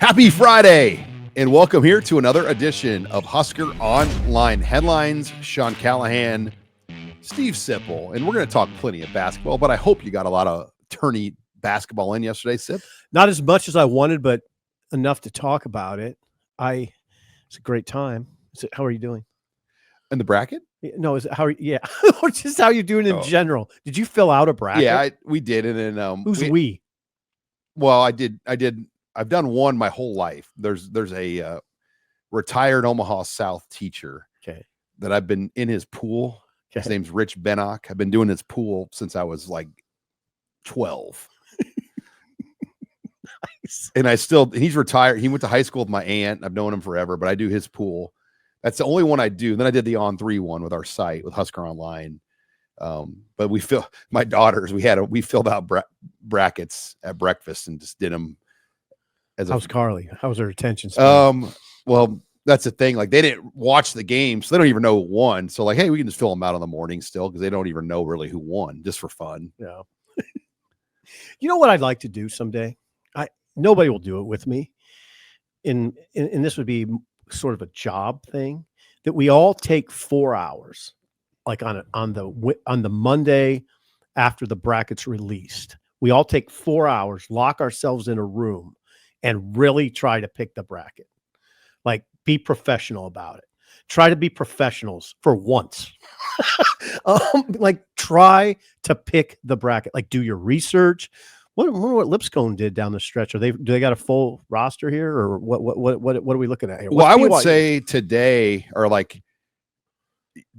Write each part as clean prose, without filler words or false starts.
Happy Friday, and welcome here to another edition of Husker Online Headlines. Sean Callahan, Steve Sipple, and we're going to talk plenty of basketball, but I hope you got a lot of tourney basketball in yesterday, Sip. Not as much as I wanted, but enough to talk about it. It's a great time. How are you doing? In the bracket? No, yeah. Or just how you're doing in general. Did you fill out a bracket? Yeah, we did. And then who's we? Well, I did. I've done one my whole life. There's a retired Omaha South teacher that I've been in his pool. His name's Rich Bennock. I've been doing his pool since I was like 12. Nice. And he's retired. He went to high school with my aunt. I've known him forever, but I do his pool. That's the only one I do. And then I did the On3 one with our site with Husker Online. But my daughters, we filled out brackets at breakfast and just did them. How's Carly? How was her attention span? Well, that's the thing. Like, they didn't watch the game, so they don't even know who won. So like, hey, we can just fill them out in the morning still, because they don't even know really who won, just for fun. Yeah. You know what I'd like to do someday? Nobody will do it with me. And this would be sort of a job thing, that we all take 4 hours, like on the Monday after the bracket's released. We all take 4 hours, lock ourselves in a room, and really try to pick the bracket. Like, be professional about it. Try to be professionals for once. Like, try to pick the bracket. Like, do your research. What Lipscomb did down the stretch. Do they got a full roster here, or what are we looking at here? Well, I would say today, or like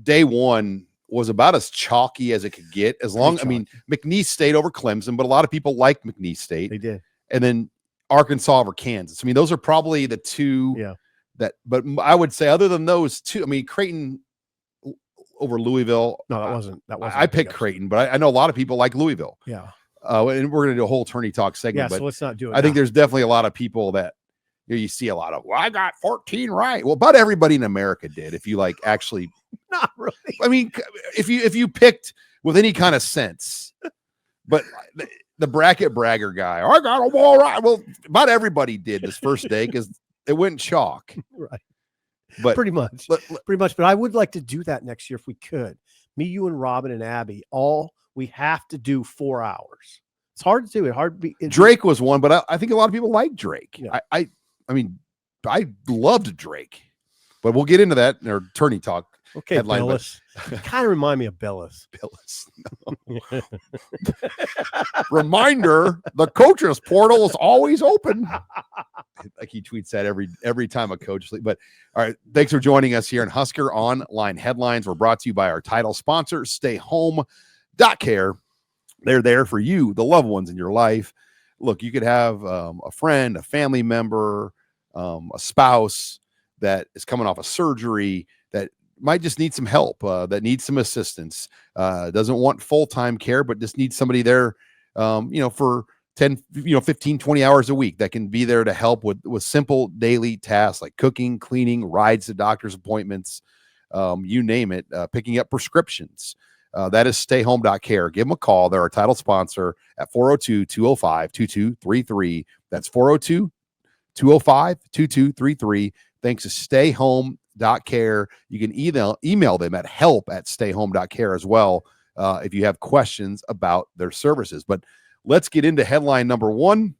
day one, was about as chalky as it could get. McNeese State over Clemson, but a lot of people like McNeese State. They did. And then Arkansas over Kansas. I mean, those are probably the two. Yeah. But I would say, other than those two, Creighton over Louisville. No, that wasn't. I picked Creighton, but I know a lot of people like Louisville. Yeah. And we're going to do a whole tourney talk segment. Yeah, so let's not do it. I think there's definitely a lot of people that you see a lot of. Well, I got 14 right. Well, about everybody in America did. If you actually, not really. I mean, if you picked with any kind of sense, but the bracket bragger guy, I got them all right. Well, about everybody did this first day, because it went chalk. Right. But pretty much. But I would like to do that next year if we could. Me, you, and Robin and Abby, we have to do 4 hours. It's hard to do. Drake was one, but I think a lot of people like Drake. Yeah. I loved Drake, but we'll get into that in our tourney talk. Okay, headline, Billis. You kind of remind me of Billis. No. Reminder: the coaches portal is always open. Like he tweets that every time a coach. But all right, thanks for joining us here in Husker Online Headlines. We're brought to you by our title sponsor, StayHome.Care. They're there for you, the loved ones in your life. Look, you could have a friend, a family member, a spouse that is coming off a surgery that might just need some help, that needs some assistance, doesn't want full-time care, but just needs somebody there, for 10, 15, 20 hours a week that can be there to help with simple daily tasks like cooking, cleaning, rides to doctor's appointments, you name it, picking up prescriptions. That is StayHome.Care. Give them a call. They're our title sponsor at 402-205-2233. That's 402-205-2233. Thanks to StayHome.Care. You can email them at help@StayHome.Care as well if you have questions about their services. But let's get into headline number one,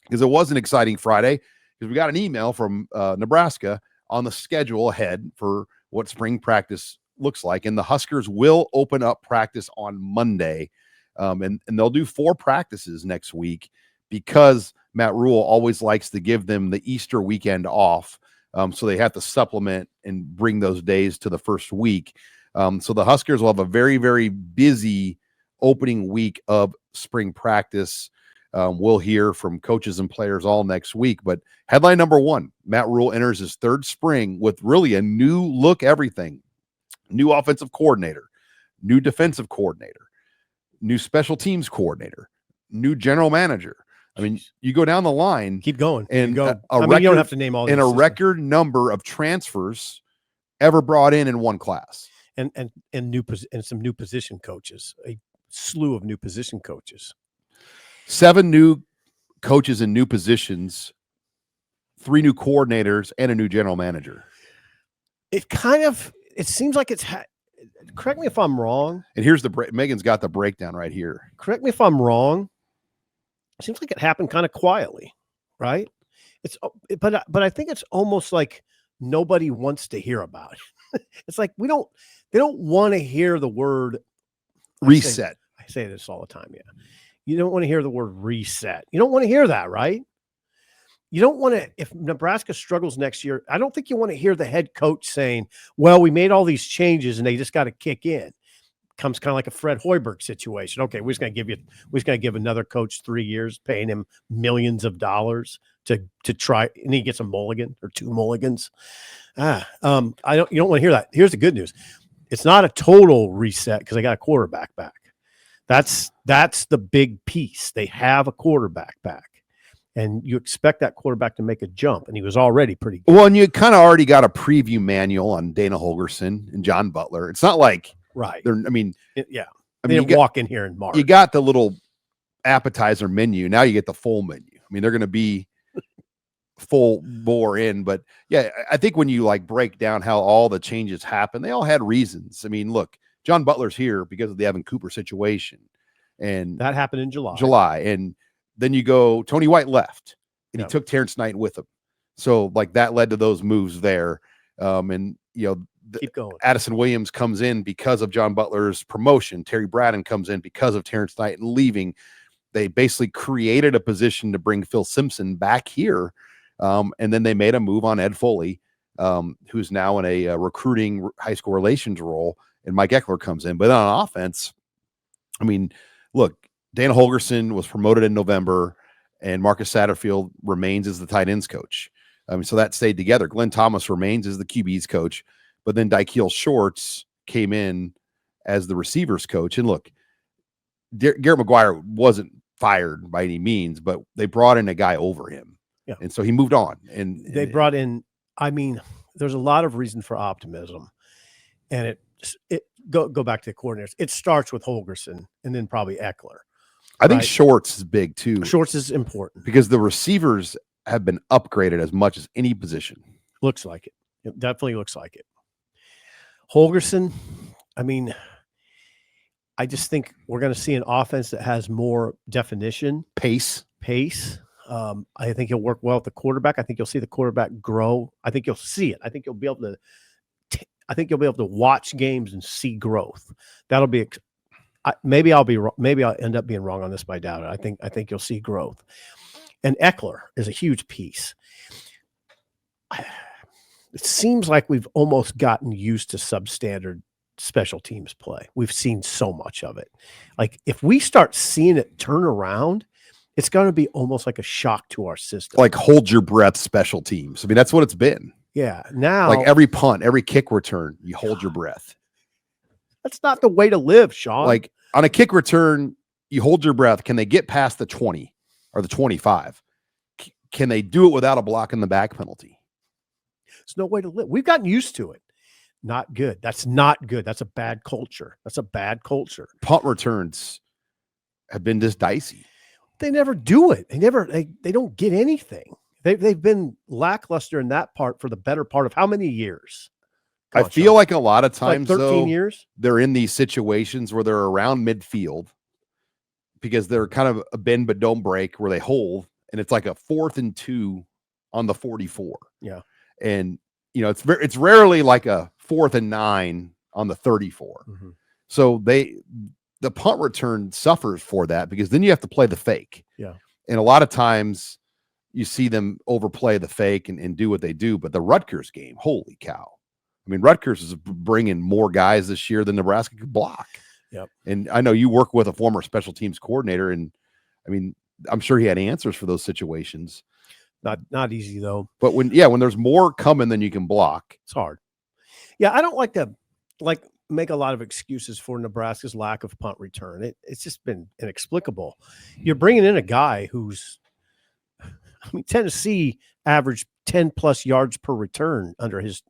because it was an exciting Friday, because we got an email from Nebraska on the schedule ahead for what spring practice looks like, and the Huskers will open up practice on Monday, and they'll do 4 practices next week, because Matt Rule always likes to give them the Easter weekend off, so they have to supplement and bring those days to the first week. So the Huskers will have a very, very busy opening week of spring practice. We'll hear from coaches and players all next week. But headline number one, Matt Rule enters his third spring with really a new look everything. New offensive coordinator, new defensive coordinator, new special teams coordinator, new general manager. I mean, you go down the line. Keep going. And you don't have to name all. And a record number of transfers ever brought in one class. And some new position coaches, a slew of new position coaches. 7 new coaches in new positions 3 new coordinators and a new general manager. It seems like correct me if I'm wrong. And here's Megan's got the breakdown right here. Correct me if I'm wrong. It seems like it happened kind of quietly, right? But I think it's almost like nobody wants to hear about it. It's like they don't want to hear the word reset. I say this all the time. Yeah. You don't want to hear the word reset. You don't want to hear that, right? You don't want to, if Nebraska struggles next year, I don't think you want to hear the head coach saying, well, we made all these changes and they just got to kick in. Comes kind of like a Fred Hoiberg situation. Okay, we're just going to give another coach 3 years, paying him millions of dollars to try, and he gets a mulligan or 2 mulligans. You don't want to hear that. Here's the good news. It's not a total reset because they got a quarterback back. That's the big piece. They have a quarterback back. And you expect that quarterback to make a jump, and he was already pretty good. Well, and you kind of already got a preview manual on Dana Holgorsen and John Butler. It's not like right. They didn't walk in here in March. You got the little appetizer menu. Now you get the full menu. I mean, they're going to be full bore in, but yeah, I think when you like break down how all the changes happen, they all had reasons. I mean, look, John Butler's here because of the Evan Cooper situation, and that happened in July. And then you go, Tony White left, and he took Terrence Knight with him. So like that led to those moves there. And keep going. Addison Williams comes in because of John Butler's promotion. Terry Braden comes in because of Terrence Knight and leaving. They basically created a position to bring Phil Simpson back here. And then they made a move on Ed Foley, who's now in a recruiting high school relations role. And Mike Eckler comes in. But on offense, I mean, look, Dana Holgorsen was promoted in November, and Marcus Satterfield remains as the tight ends coach. So that stayed together. Glenn Thomas remains as the QB's coach, but then Dykeel Shorts came in as the receivers coach. And look, Garrett McGuire wasn't fired by any means, but they brought in a guy over him. Yeah. And so he moved on. And they brought in, there's a lot of reason for optimism. And go back to the coordinators. It starts with Holgorsen and then probably Eckler. I think Shorts is big too. Shorts is important because the receivers have been upgraded as much as any position. Looks like it. It definitely looks like it. Holgorsen, I just think we're going to see an offense that has more definition. Pace. I think he'll work well with the quarterback. I think you'll see the quarterback grow. I think you'll see it. I think you'll be able to watch games and see growth. That'll be maybe I'll end up being wrong on this, but I doubt it. I think you'll see growth. And Eckler is a huge piece. It seems like we've almost gotten used to substandard special teams play. We've seen so much of it. Like if we start seeing it turn around, it's going to be almost like a shock to our system. Like hold your breath special teams. I mean, that's what it's been. Yeah. Now, like every punt, every kick return, you hold your breath. That's not the way to live, Sean. Like on a kick return, you hold your breath. Can they get past the 20 or the 25? Can they do it without a block in the back penalty? There's no way to live. We've gotten used to it. Not good. That's not good. That's a bad culture. Punt returns have been just dicey. They never do it. They don't get anything. They've been lackluster in that part for the better part of how many years? I feel like a lot of times, like 13 years, they're in these situations where they're around midfield because they're kind of a bend but don't break where they hold, and it's like a 4th and 2 on the 44. Yeah, and it's rarely like a 4th and 9 on the 34. Mm-hmm. So the punt return suffers for that because then you have to play the fake. Yeah, and a lot of times you see them overplay the fake and do what they do. But the Rutgers game, holy cow. I mean, Rutgers is bringing more guys this year than Nebraska could block. Yep. And I know you work with a former special teams coordinator, and I mean, I'm sure he had answers for those situations. Not easy though. But when there's more coming than you can block, it's hard. Yeah, I don't like to make a lot of excuses for Nebraska's lack of punt return. It's just been inexplicable. You're bringing in a guy who's, Tennessee averaged 10 plus yards per return under his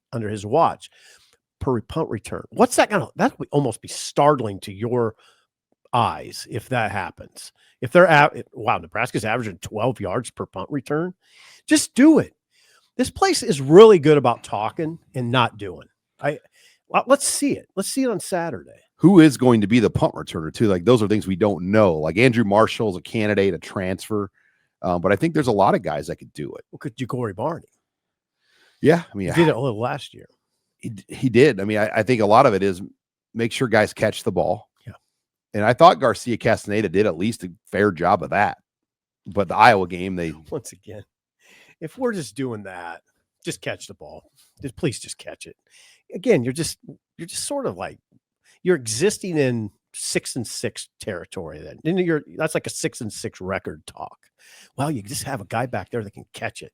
watch per punt return. What's that that would almost be startling to your eyes if that happens. If they're Nebraska's averaging 12 yards per punt return, just do it. This place is really good about talking and not doing. Let's see it. Let's see it on Saturday. Who is going to be the punt returner too? Like those are things we don't know. Like Andrew Marshall is a candidate, a transfer, but I think there's a lot of guys that could do it. Well, could Ja'Cory Barney? Yeah, I mean, he did it a little last year. He did. I mean, I think a lot of it is make sure guys catch the ball. Yeah, and I thought Garcia Castaneda did at least a fair job of that. But the Iowa game, they once again, if we're just doing that, just catch the ball. Please just catch it. Again, you're just sort of like you're existing in 6-6 territory. Then that's like a 6-6 record talk. Well, you just have a guy back there that can catch it.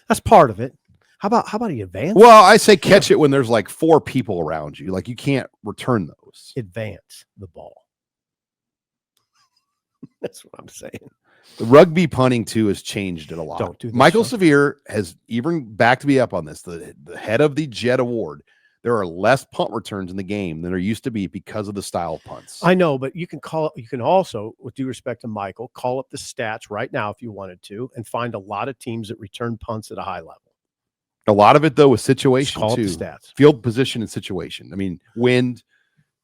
That's part of it. How about you advance? Well, I say catch it when there's like 4 people around you. Like you can't return those. Advance the ball. That's what I'm saying. The rugby punting too has changed it a lot. Don't do this Michael stuff. Severe has even backed me up on this. The head of the Jet Award. There are less punt returns in the game than there used to be because of the style of punts. I know, but you can also, with due respect to Michael, call up the stats right now if you wanted to and find a lot of teams that return punts at a high level. A lot of it though is situation call too. Up the stats. Field position and situation. I mean, wind. I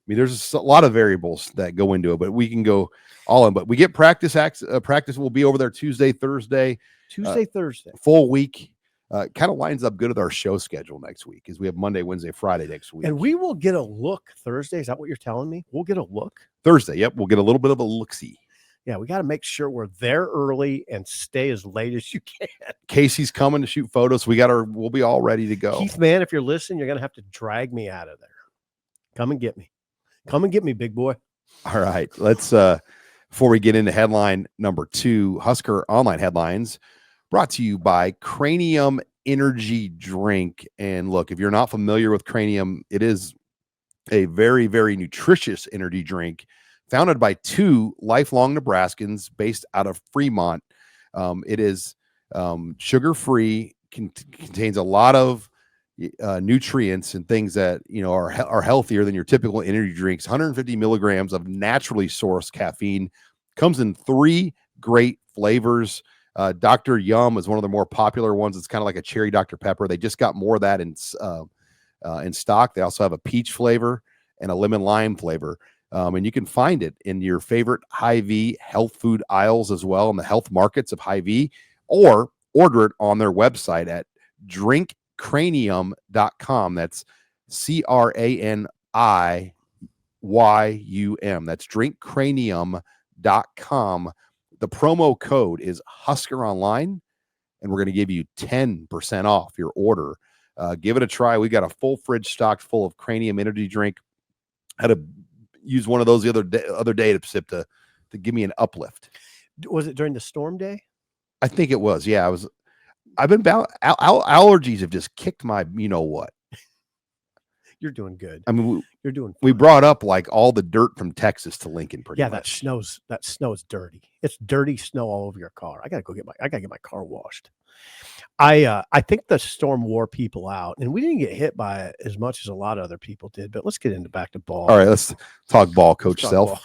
mean, there's a lot of variables that go into it, but we can go all in. But we get practice. Practice will be over there Tuesday, Thursday. Thursday. Full week. Kind of lines up good with our show schedule next week because we have Monday, Wednesday, Friday next week. And we will get a look Thursday. Is that what you're telling me? We'll get a look? Thursday, yep. We'll get a little bit of a look-see. Yeah, we got to make sure we're there early and stay as late as you can. Casey's coming to shoot photos. We'll be all ready to go. Keith, man, if you're listening, you're going to have to drag me out of there. Come and get me. Come and get me, big boy. All right. Let's, before we get into headline number 2, Husker Online headlines, brought to you by Crani-Yum Energy Drink. And look, if you're not familiar with Crani-Yum, it is a very, very nutritious energy drink founded by 2 lifelong Nebraskans based out of Fremont. It is sugar-free, contains a lot of nutrients and things that are healthier than your typical energy drinks. 150 milligrams of naturally sourced caffeine. Comes in 3 great flavors. Dr. Yum is one of the more popular ones. It's kind of like a cherry Dr. Pepper. They just got more of that in stock. They also have a peach flavor and a lemon lime flavor. And you can find it in your favorite Hy-Vee health food aisles as well in the health markets of Hy-Vee, or order it on their website at drinkcranium.com. That's CRANIYUM. That's drinkcranium.com. The promo code is HuskerOnline, and we're going to give you 10% off your order. Give it a try. We got a full fridge stocked full of Crani-Yum energy drink. I had to use one of those the other day to sip to give me an uplift. Was it during the storm day? I think it was. Yeah, I've been allergies have just kicked my what. You're doing good. I mean, you're doing fine. We brought up like all the dirt from Texas to Lincoln pretty much. That snow is dirty. It's dirty snow all over your car. I gotta get my car washed. I think the storm wore people out, and we didn't get hit by it as much as a lot of other people did. But let's get back to ball. All right, let's talk ball, Coach Self.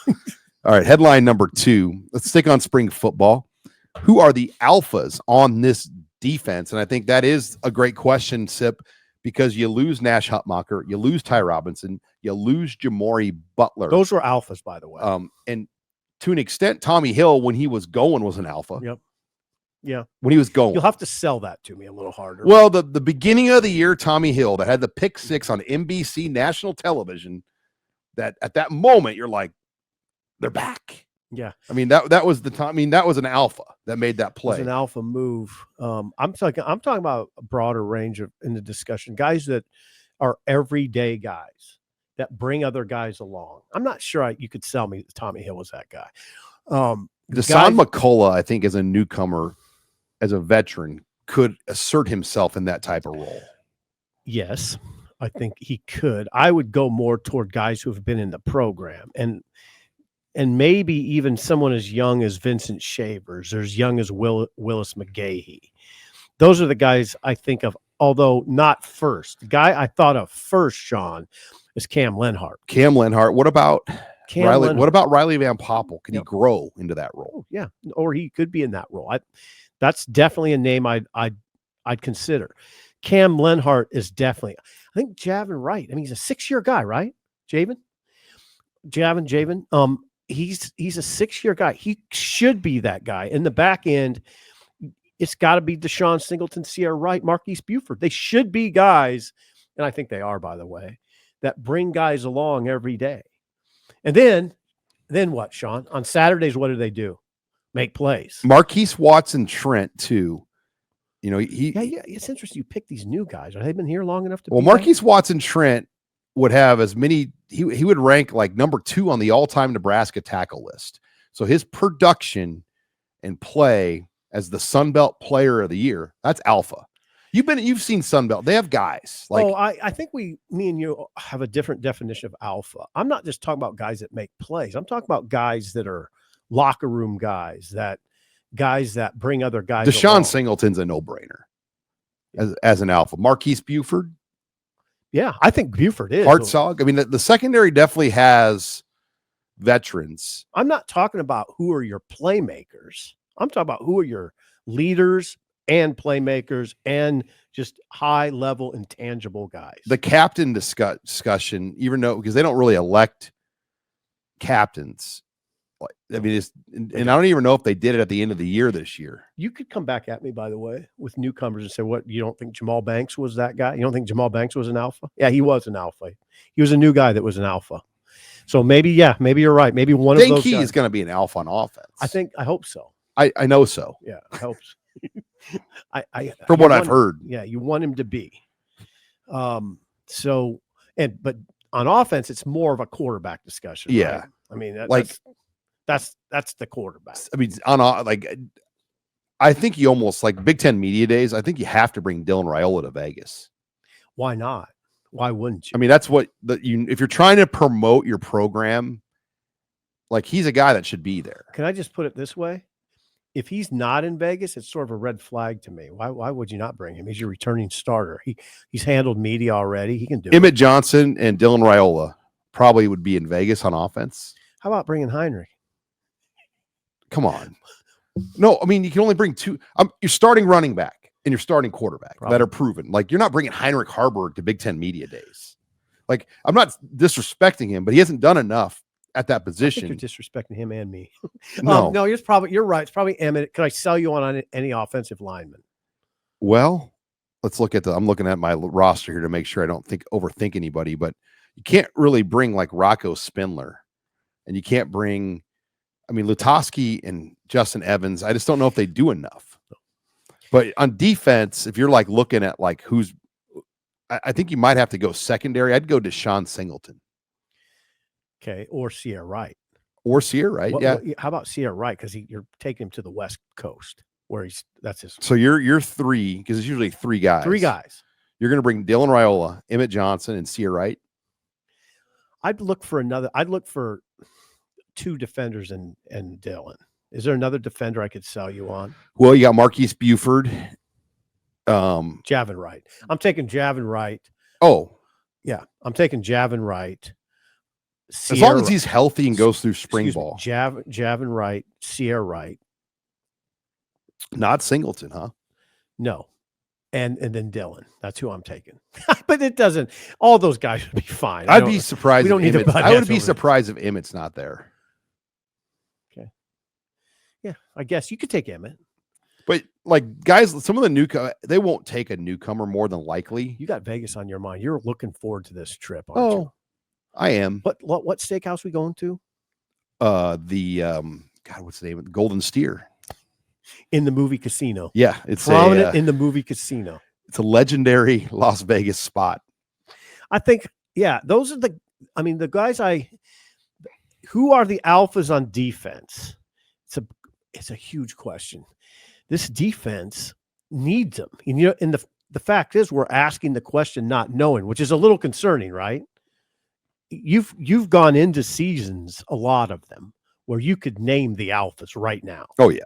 All right, headline number 2. Let's stick on spring football. Who are the alphas on this defense? And I think that is a great question, Sip, because you lose Nash Hutmacher, you lose Ty Robinson, you lose Jamori Butler. Those were alphas, by the way. And to an extent, Tommy Hill, when he was going, was an alpha. Yep. Yeah. When he was going. You'll have to sell that to me a little harder. Well, the beginning of the year, Tommy Hill, that had the pick 6 on NBC national television, that at that moment, you're like, they're back. Yeah. I mean, that was the time. I mean, that was an alpha that made that play. It was an alpha move. I'm talking about a broader range in the discussion. Guys that are everyday guys that bring other guys along. I'm not sure you could sell me Tommy Hill was that guy. Deshaun McCullough, I think, as a newcomer, as a veteran, could assert himself in that type of role. Yes, I think he could. I would go more toward guys who have been in the program and maybe even someone as young as Vincent Shavers or as young as Willis McGahee. Those are the guys I think of, although not first. The guy I thought of first, Sean, is Cam Lenhart. What about Riley? Lenhart. What about Riley Van Poppel? Can he grow into that role? Oh, yeah, or he could be in that role. That's definitely a name I'd I'd consider. Cam Lenhart is definitely, I think Javin Wright. I mean, he's a 6-year guy, right? Javen. He's a 6-year guy. He should be that guy. In the back end, it's got to be Deshaun Singleton, Sierra Wright, Marquise Buford. They should be guys, and I think they are, by the way, that bring guys along every day. And then what, Sean? On Saturdays, what do they do? Make plays. Marquise Watson Trent too. You know, Yeah, it's interesting you pick these new guys. Have they been here long enough to well, Marquise Watson Trent would have as many, he would rank like number 2 on the all-time Nebraska tackle list. So his production and play as the Sun Belt Player of the Year, that's alpha. You've seen Sun Belt. They have guys like. Oh, I think me and you have a different definition of alpha. I'm not just talking about guys that make plays. I'm talking about guys that are locker room guys that bring other guys. Deshaun along. Singleton's a no-brainer as an alpha. Marquise Buford. Yeah, I think Buford is. Hartzog. I mean, the secondary definitely has veterans. I'm not talking about who are your playmakers. I'm talking about who are your leaders and playmakers and just high-level intangible guys. The captain discussion, even though because they don't really elect captains. I mean, and I don't even know if they did it at the end of the year this year. You could come back at me, by the way, with newcomers and say, what, you don't think Jamal Banks was that guy? You don't think Jamal Banks was an alpha? Yeah, he was an alpha. He was a new guy that was an alpha. So maybe you're right. Maybe one of those Key guys is going to be an alpha on offense. I hope so. I know so. Yeah, I hope so. From what I've heard. Yeah, you want him to be. But on offense, it's more of a quarterback discussion. Yeah. Right? I mean, that's the quarterback. I mean, I think you almost like Big Ten Media Days. I think you have to bring Dylan Raiola to Vegas. Why not? Why wouldn't you? I mean, that's what if you're trying to promote your program, like he's a guy that should be there. Can I just put it this way? If he's not in Vegas, it's sort of a red flag to me. Why would you not bring him? He's your returning starter. He's handled media already. He can do it. Emmett Johnson and Dylan Raiola probably would be in Vegas on offense. How about bringing Heinrich? Come on. No, I mean, you can only bring 2. You're starting running back and you're starting quarterback that are proven. Like, you're not bringing Heinrich Harburg to Big Ten Media Days. Like, I'm not disrespecting him, but he hasn't done enough at that position. I think you're disrespecting him and me. No, you're right. It's probably Emmett. Could I sell you on any offensive lineman? Well, let's look at I'm looking at my roster here to make sure I don't overthink anybody, but you can't really bring like Rocco Spindler, and you can't bring, I mean, Lutoski and Justin Evans. I just don't know if they do enough. But on defense, if you're like looking at like I think you might have to go secondary. I'd go Deshaun Singleton. Okay, or Sierra Wright. Yeah. How about Sierra Wright? Because you're taking him to the West Coast, where that's his. So you're 3, because it's usually 3 guys. 3 guys. You're going to bring Dylan Raiola, Emmett Johnson, and Sierra Wright. I'd look for 2 defenders and Dylan. Is there another defender I could sell you on? Well, you got Marquise Buford. Javin Wright. I'm taking Javin Wright. Oh. Yeah, I'm taking Javin Wright. As long as he's healthy and goes through spring ball. Javin Wright, Sierra Wright. Not Singleton, huh? No. And then Dylan. That's who I'm taking. But it doesn't. All those guys would be fine. I'd be surprised. We don't need I would be surprised if Emmett's not there. Okay. Yeah, I guess you could take Emmett. But like guys, some of the newcomer, they won't take a newcomer more than likely. You got Vegas on your mind. You're looking forward to this trip, aren't you? I am. What steakhouse we going to? God, what's the name of the Golden Steer? In the movie Casino. Yeah, it's prominent in the movie Casino. It's a legendary Las Vegas spot. I think, yeah, those are the guys who are the alphas on defense? It's a huge question. This defense needs them. And the fact is we're asking the question not knowing, which is a little concerning, right? You've gone into seasons, a lot of them, where you could name the alphas right now. Oh yeah.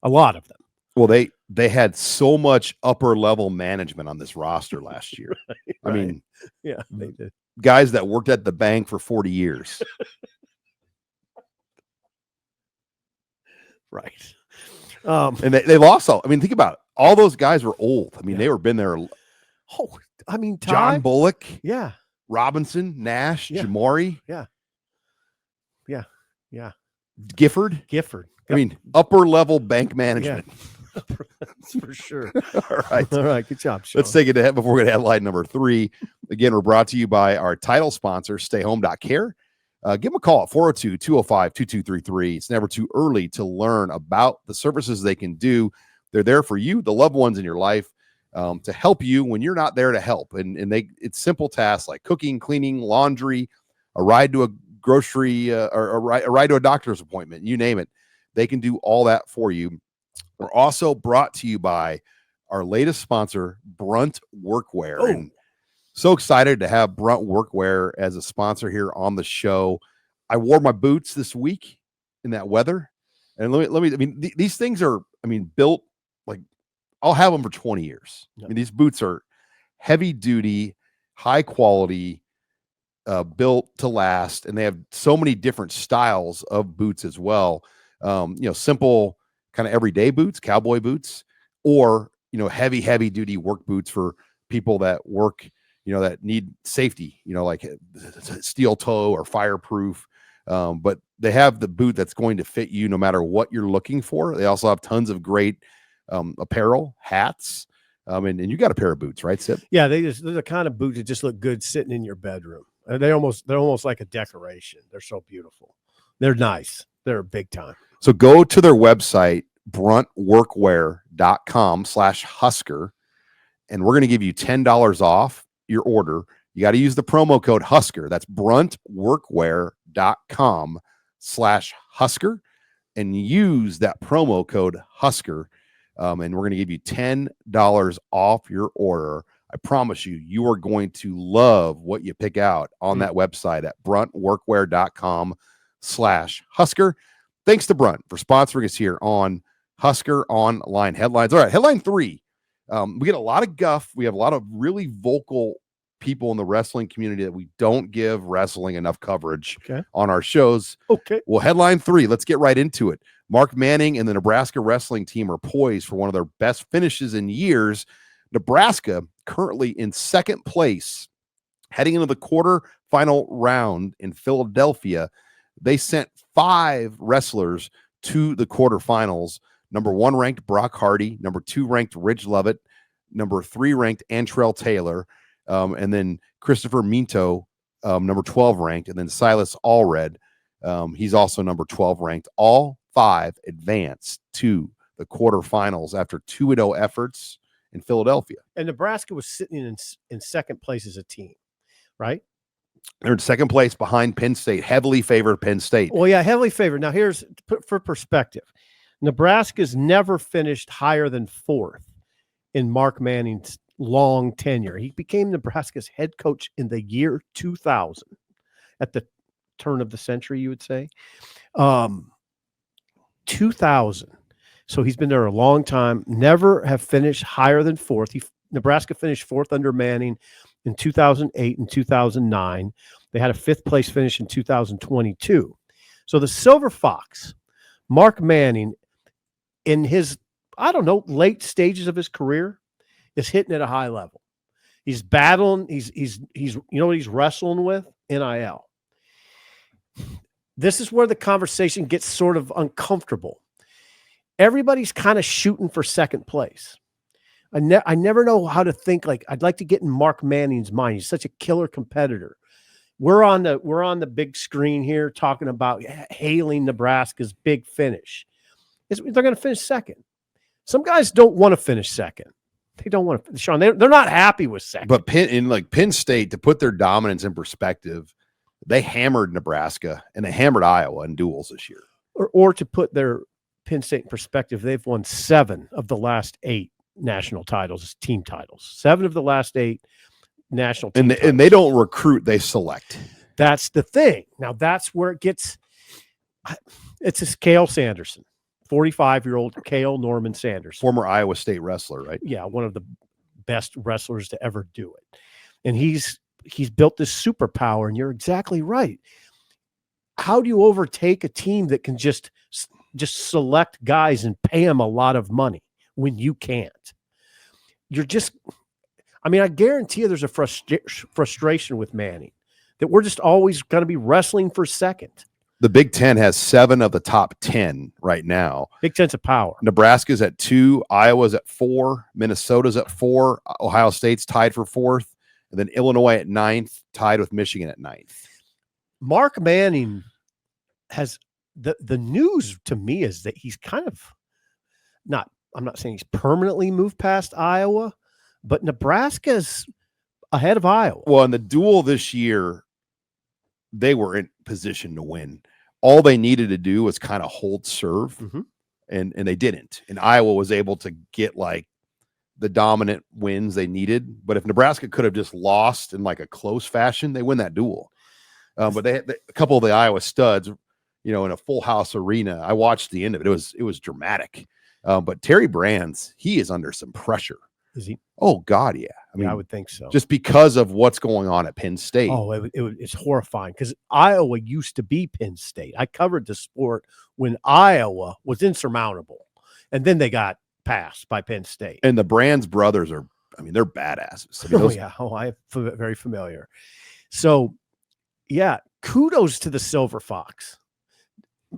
A lot of them. Well, they had so much upper level management on this roster last year. Right. I mean, yeah, they did. Guys that worked at the bank for 40 years. Right. And they lost all. I mean, think about it. all those guys were old. I mean, Yeah. they were been there. Oh, I mean, John Bullock, Yeah. Robinson, Nash, Yeah. Jamori, Yeah. Yeah. Gifford. Gifford. I mean, upper level bank management. That's for sure. All right. All right. Good job, Sean. Let's take it ahead before we get to headline number 3. Again, we're brought to you by our title sponsor, StayHome.Care. Give them a call at 402-205-2233. It's never too early to learn about the services they can do. They're there for you, the loved ones in your life, to help you when you're not there to help. And it's simple tasks like cooking, cleaning, laundry, a ride to a grocery, or a ride to a doctor's appointment, you name it. They can do all that for you. We're also brought to you by our latest sponsor, Brunt Workwear. Oh. And so excited to have Brunt Workwear as a sponsor here on the show. I wore my boots this week in that weather. And let me, I mean, these things are, built like I'll have them for 20 years. Yep. I mean, these boots are heavy duty, high quality, built to last. And they have so many different styles of boots as well. Simple kind of everyday boots, cowboy boots, or, heavy duty work boots for people that work, that need safety, like steel toe or fireproof. But they have the boot that's going to fit you no matter what you're looking for. They also have tons of great apparel, hats. And you got a pair of boots, right, Sip? Yeah, they're the kind of boots that just look good sitting in your bedroom. They're almost like a decoration. They're so beautiful. They're nice. They're big time. So go to their website, bruntworkwear.com/Husker, and we're going to give you $10 off your order. You got to use the promo code Husker. That's bruntworkwear.com/Husker, and use that promo code Husker. And we're going to give you $10 off your order. I promise you are going to love what you pick out on that website at bruntworkwear.com/Husker. Thanks to Brunt for sponsoring us here on Husker Online Headlines. All right, headline 3. We get a lot of guff. We have a lot of really vocal people in the wrestling community that we don't give wrestling enough coverage on our shows. Okay. Well, headline 3, let's get right into it. Mark Manning and the Nebraska wrestling team are poised for one of their best finishes in years. Nebraska currently in second place, heading into the quarterfinal round in Philadelphia. They sent 5 wrestlers to the quarterfinals. Number 1 ranked Brock Hardy, number 2 ranked Ridge Lovett, number 3 ranked Antrell Taylor, and then Christopher Minto, number 12 ranked, and then Silas Allred, he's also number 12 ranked. All 5 advanced to the quarterfinals after 2-0 efforts in Philadelphia. And Nebraska was sitting in second place as a team, right? They're in second place behind Penn State, heavily favored Penn State. Well, yeah, heavily favored. Now, here's for perspective. Nebraska's never finished higher than 4th in Mark Manning's long tenure. He became Nebraska's head coach in the year 2000, at the turn of the century, you would say. 2000. So he's been there a long time, never have finished higher than 4th. Nebraska finished 4th under Manning in 2008 and 2009. They had a 5th place finish in 2022. So the Silver Fox, Mark Manning, in his, late stages of his career, is hitting at a high level. He's battling. He's you know what he's wrestling with? NIL. This is where the conversation gets sort of uncomfortable. Everybody's kind of shooting for second place. I never know how to think. Like, I'd like to get in Mark Manning's mind. He's such a killer competitor. We're on the big screen here talking about hailing Nebraska's big finish. They're going to finish second. Some guys don't want to finish second. They don't want to, Sean. They're not happy with second. But Penn State, to put their dominance in perspective, they hammered Nebraska and they hammered Iowa in duels this year. Or to put their Penn State in perspective, they've won 7 of the last 8 national titles, team titles. 7 of the last 8 national team titles. And they don't recruit, they select. That's the thing. Now that's where it gets. It's a Cale Sanderson, 45-year-old Cale Norman Sanderson, former Iowa State wrestler, right? Yeah, one of the best wrestlers to ever do it. And he's built this superpower. And you're exactly right. How do you overtake a team that can just select guys and pay them a lot of money? when you can't. You're just, I mean, I guarantee you there's a frustration with Manning that we're just always going to be wrestling for second. The Big Ten has 7 of the top 10 right now. Big Ten's of power. Nebraska's at 2, Iowa's at 4, Minnesota's at 4, Ohio State's tied for 4th, and then Illinois at 9th, tied with Michigan at 9th. Mark Manning has the news to me is that he's kind of I'm not saying he's permanently moved past Iowa, but Nebraska's ahead of Iowa. Well, in the duel this year, they were in position to win. All they needed to do was kind of hold serve, and they didn't. And Iowa was able to get like the dominant wins they needed. But if Nebraska could have just lost in like a close fashion, they win that duel. But they had a couple of the Iowa studs, in a full house arena. I watched the end of it. It was dramatic. But Terry Brands, he is under some pressure. Is he? Oh God, yeah. I mean, I would think so. Just because of what's going on at Penn State. Oh, it's horrifying because Iowa used to be Penn State. I covered the sport when Iowa was insurmountable, and then they got passed by Penn State. And the Brands brothers they're badasses. I mean, I'm very familiar. So, yeah, kudos to the Silver Fox.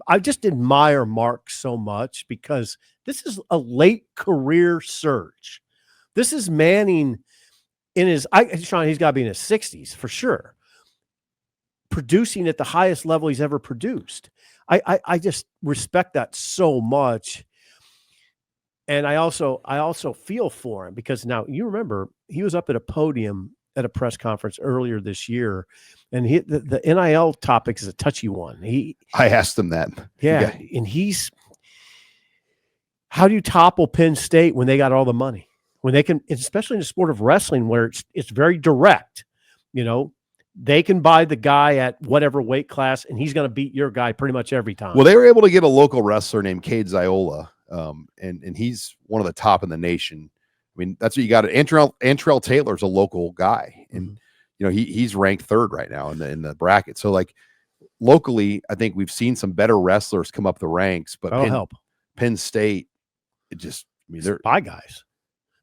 I just admire Mark so much because this is a late career surge. This is Manning in Sean, he's got to be in his 60s for sure, producing at the highest level he's ever produced. I just respect that so much. And I also feel for him because now you remember he was up at a podium at a press conference earlier this year, and the NIL topic is a touchy one. I asked him that. Yeah. And how do you topple Penn State when they got all the money? When they can, especially in the sport of wrestling where it's very direct, they can buy the guy at whatever weight class and he's going to beat your guy pretty much every time. Well, they were able to get a local wrestler named Cade Ziola, and he's one of the top in the nation. I mean, that's what you got. Antrell Taylor's a local guy, and he's ranked 3rd right now in the bracket. So like locally, I think we've seen some better wrestlers come up the ranks, but Penn State, they're buy guys.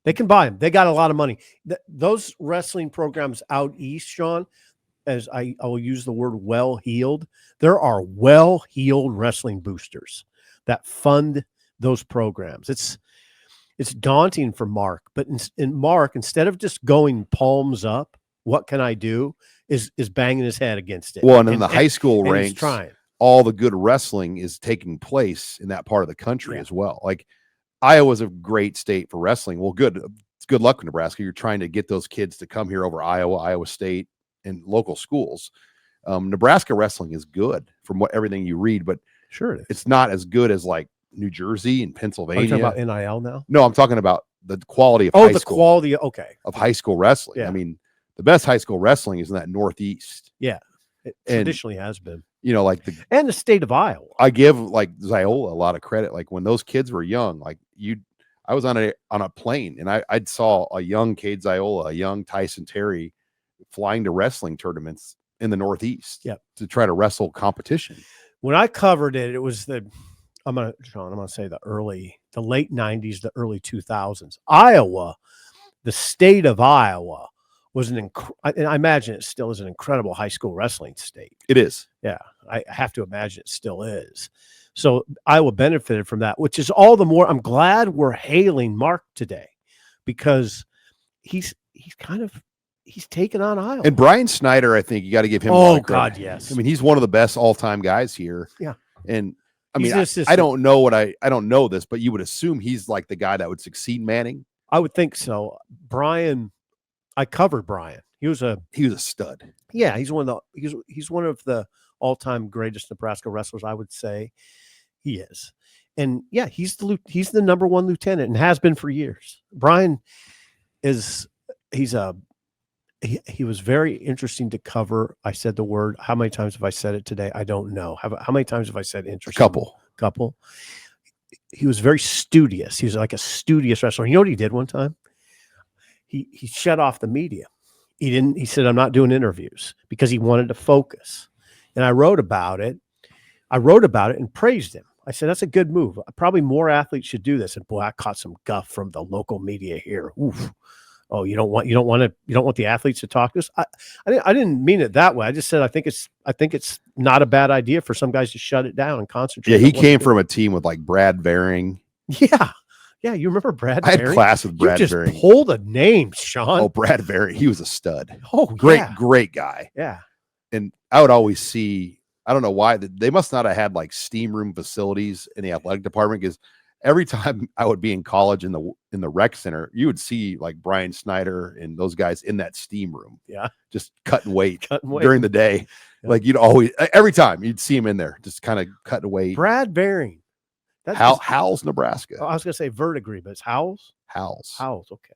They can buy them. They got a lot of money. Those wrestling programs out east, Sean, as I will use the word well-heeled, there are well-heeled wrestling boosters that fund those programs. It's daunting for Mark, but in Mark, instead of just going palms up, what can I do, is banging his head against it. Well, and in the high school ranks, trying. All the good wrestling is taking place in that part of the country as well. Like Iowa's a great state for wrestling. Well, it's good luck, Nebraska. You're trying to get those kids to come here over Iowa State, and local schools. Nebraska wrestling is good from everything you read, but sure it is. It's not as good as like New Jersey and Pennsylvania. Are you talking about NIL now? No, I'm talking about the quality of quality of high school wrestling. Yeah. I mean, the best high school wrestling is in that Northeast. Yeah, it traditionally has been. And the state of Iowa. I give like Ziola a lot of credit. Like when those kids were young, I was on a plane and I saw a young Cade Ziola, a young Tyson Terry flying to wrestling tournaments in the Northeast to try to wrestle competition. When I covered it, it was I'm going to say the late 90s, the early 2000s. Iowa, the state of Iowa was and I imagine it still is an incredible high school wrestling state. It is. Yeah. I have to imagine it still is. So Iowa benefited from that, which is all the more, I'm glad we're hailing Mark today because he's taken on Iowa. And Brian Snyder, I think you got to give him. Oh God, yes. I mean, he's one of the best all-time guys here. Yeah. And I mean, I don't know I don't know this, but you would assume he's like the guy that would succeed Manning. I would think so. Brian, I covered Brian. He was a stud. Yeah, he's one of the all-time greatest Nebraska wrestlers, I would say. He is. And yeah, he's the number 1 lieutenant and has been for years. Brian he was very interesting to cover. I said the word. How many times have I said it today? I don't know. How many times have I said interesting? Couple. He was very studious. He was like a studious wrestler. You know what he did one time? He shut off the media. He said, I'm not doing interviews because he wanted to focus. And I wrote about it and praised him. I said, that's a good move. Probably more athletes should do this. And boy, I caught some guff from the local media here. Oof. Oh, you don't want the athletes to talk to us. I didn't mean it that way. I just said, I think it's not a bad idea for some guys to shut it down and concentrate. Yeah. He came from a team with like Brad Varing. Yeah. Yeah. You remember Brad I had Varing? class with Brad You just Varing. pulled a name, Sean. Oh, Brad Varing. He was a stud. Oh, Great guy. Yeah. And I would always see, I don't know why, they must not have had like steam room facilities in the athletic department, because every time I would be in college in the rec center, you would see like Brian Snyder and those guys in that steam room. Yeah. Just cutting weight during the day. Yeah. Like you'd always, every time you'd see him in there, just kind of cutting weight. Brad Varing. Howells, Nebraska. Oh, I was going to say Verdigris, but it's Howells? Howells. Okay.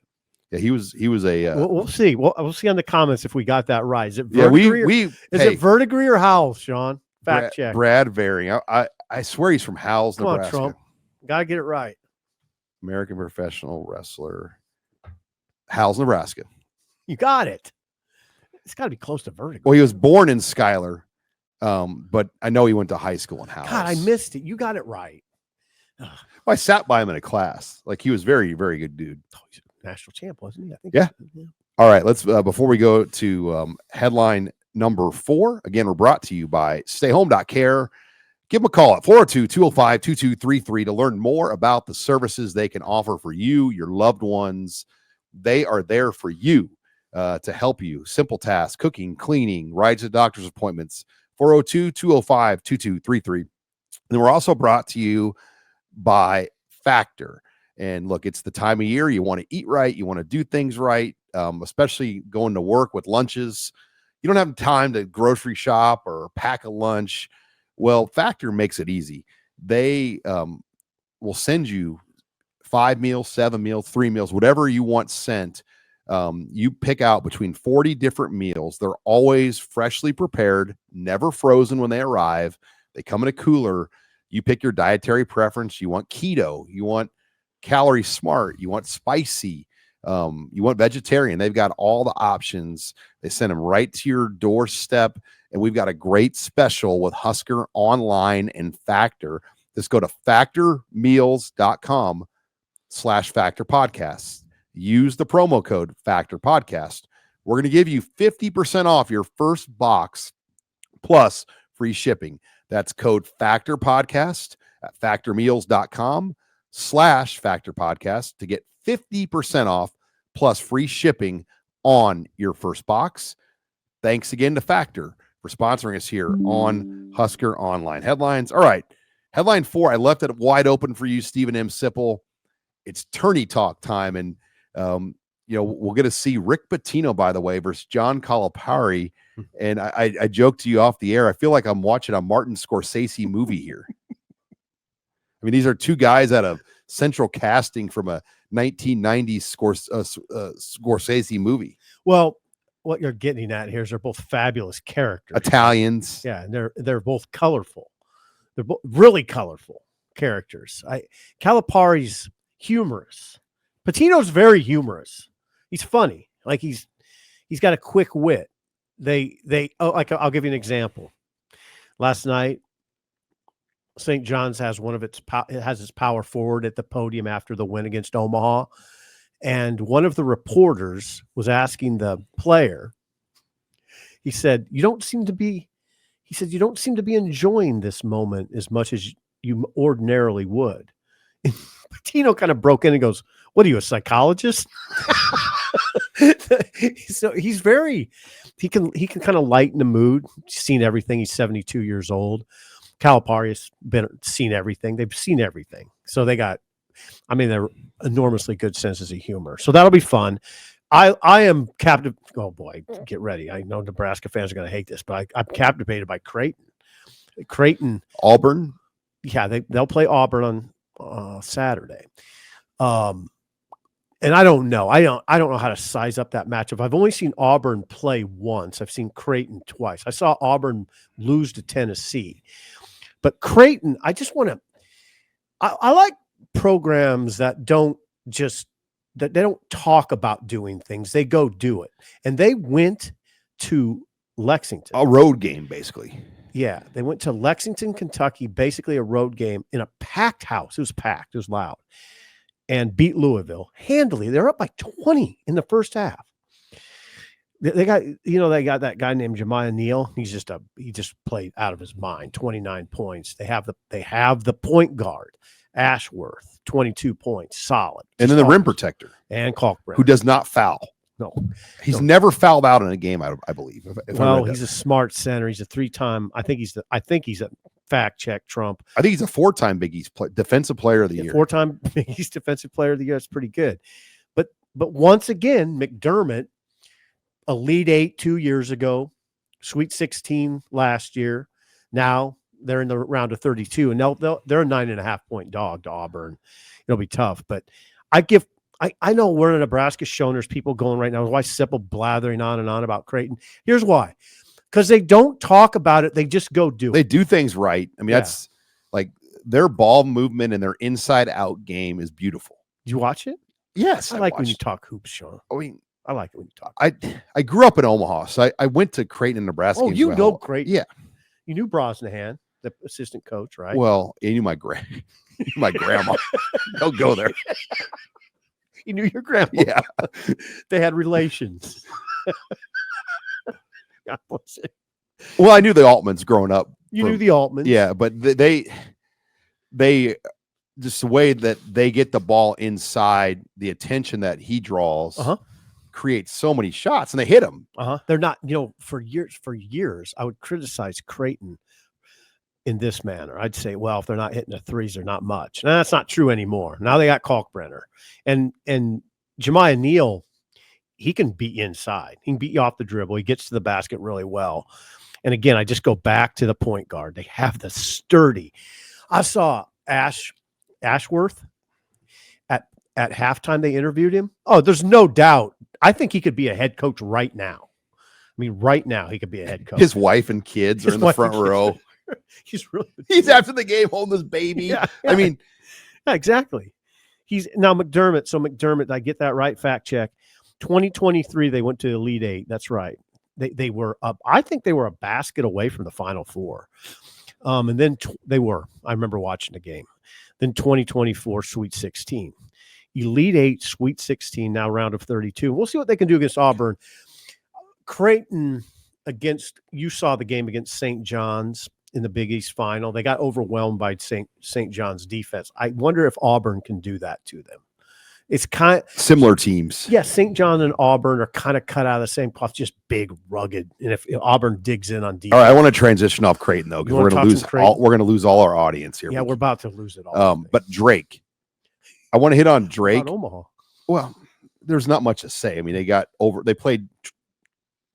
Yeah, he was a. We'll see. We'll see on the comments if we got that right. Is it Verdigris? It Verdigris or Howells, Sean? Fact check. Brad Varing. I swear he's from Howells, Nebraska. Come on, Trump. Gotta get it right. American professional wrestler. Howells, Nebraska. You got it. It's got to be close to Verdigris. Well, he was born in Schuyler, but I know he went to high school in Howells. God, I missed it. You got it right. Well, I sat by him in a class. Like he was very, very good dude. Oh, he's a national champ, wasn't he? I think. Yeah. All right. Let's before we go to headline number 4. Again, we're brought to you by StayHome.Care. Give them a call at 402-205-2233 to learn more about the services they can offer for you, your loved ones. They are there for you to help you. Simple tasks, cooking, cleaning, rides to doctor's appointments. 402-205-2233. And we're also brought to you by Factor. And look, it's the time of year you want to eat right, you want to do things right, especially going to work with lunches. You don't have time to grocery shop or pack a lunch. Well, Factor makes it easy. They will send you 5 meals, 7 meals, 3 meals, whatever you want sent. You pick out between 40 different meals. They're always freshly prepared, never frozen when they arrive. They come in a cooler. You pick your dietary preference. You want keto. You want calorie smart. You want spicy. You want vegetarian. They've got all the options. They send them right to your doorstep. And we've got a great special with Husker Online and Factor. Just go to factormeals.com/Factor Podcast. Use the promo code Factor Podcast. We're going to give you 50% off your first box plus free shipping. That's code Factor Podcast at factormeals.com/Factor Podcast to get 50% off plus free shipping on your first box. Thanks again to Factor for sponsoring us here on Husker Online. Headlines. All right. Headline 4. I left it wide open for you, Stephen M. Sipple. It's tourney talk time. And, we're going to see Rick Pitino, by the way, versus John Calipari. And I joked to you off the air. I feel like I'm watching a Martin Scorsese movie here. I mean, these are two guys out of central casting from a 1990s Scorsese movie. Well, what you're getting at here is they're both fabulous characters. Italians. Yeah, and they're both colorful. They're both really colorful characters. Calipari's humorous. Patino's very humorous. He's funny. Like he's got a quick wit. I'll give you an example. Last night, St. John's has its power forward at the podium after the win against Omaha. And one of the reporters was asking the player, he said, you don't seem to be enjoying this moment as much as you ordinarily would. And Pitino kind of broke in and goes, what are you, a psychologist? So he can kind of lighten the mood. He's seen everything. He's 72 years old. Calipari has seen everything. They've seen everything. So they're enormously good senses of humor. So that'll be fun. I am captive. Oh boy, get ready. I know Nebraska fans are going to hate this, but I'm captivated by Creighton. Auburn. Yeah, they'll play Auburn on Saturday. And I don't know. I don't know how to size up that matchup. I've only seen Auburn play once. I've seen Creighton twice. I saw Auburn lose to Tennessee. But Creighton, I like programs that don't talk about doing things. They go do it. And they went to Lexington. A road game, basically. Yeah, they went to Lexington, Kentucky, basically a road game in a packed house. It was packed. It was loud. And beat Louisville handily. They're up by 20 in the first half. They got that guy named Jemiah Neal. He just played out of his mind. 29 points. They have the point guard, Ashworth, 22 points, solid. And then the rim protector and Kalkbrenner, who does not foul. No, he's never fouled out in a game. I believe. Well, he's a smart center. He's a 3-time. I think he's a fact check Trump. I think he's a 4-time Big East defensive player of the year. 4-time Big East defensive player of the year. That's pretty good. But once again, McDermott, Elite 8 2 years ago, Sweet 16 last year. Now they're in the round of 32, and they're a 9.5-point dog to Auburn. It'll be tough, but I know we're in Nebraska showing there's people going right now. Why Sipple blathering on and on about Creighton? Here's why. Because they don't talk about it. They just go do it. They do things right. I mean, that's like their ball movement and their inside out game is beautiful. Did you watch it? Yes. I like when you talk hoops, Sean. I mean, I like it when you talk. I grew up in Omaha, so I went to Creighton, Nebraska. Oh, you know Creighton. Yeah. You knew Brosnahan, the assistant coach, right? Well, you knew my grandma. Don't go there. You knew your grandma. Yeah. They had relations. God bless it. Well, I knew the Altmans growing up. You knew the Altmans. Yeah, but they just the way that they get the ball inside, the attention that he draws creates so many shots, and they hit him. They're not, for years, I would criticize Creighton in this manner. I'd say, well, if they're not hitting the threes, they're not much. Now, that's not true anymore. Now they got Kalkbrenner. And Jemiah Neal, he can beat you inside. He can beat you off the dribble. He gets to the basket really well. And again, I just go back to the point guard. They have the sturdy. I saw Ashworth at halftime. They interviewed him. Oh, there's no doubt. I think he could be a head coach right now. I mean, right now he could be a head coach. His wife and kids are in the front row. He's after the game holding his baby. Yeah. I mean, yeah, exactly. He's now McDermott. So McDermott, I get that right? Fact check. 2023, they went to Elite 8. That's right. They were up. I think they were a basket away from the Final Four. And then they were. I remember watching the game. Then 2024 Sweet 16, Elite 8, Sweet 16. Now round of 32. We'll see what they can do against Auburn. Creighton you saw the game against St. John's in the Big East final. They got overwhelmed by St. John's defense. I wonder if Auburn can do that to them. It's kind of similar teams. Yeah, St. John and Auburn are kind of cut out of the same cloth, just big, rugged. And if Auburn digs in on defense. All right, I want to transition off Creighton though, because we're going to lose all our audience here. Yeah, we're about to lose it all. But Drake, I want to hit on Drake. Omaha. Well, there's not much to say. I mean, they played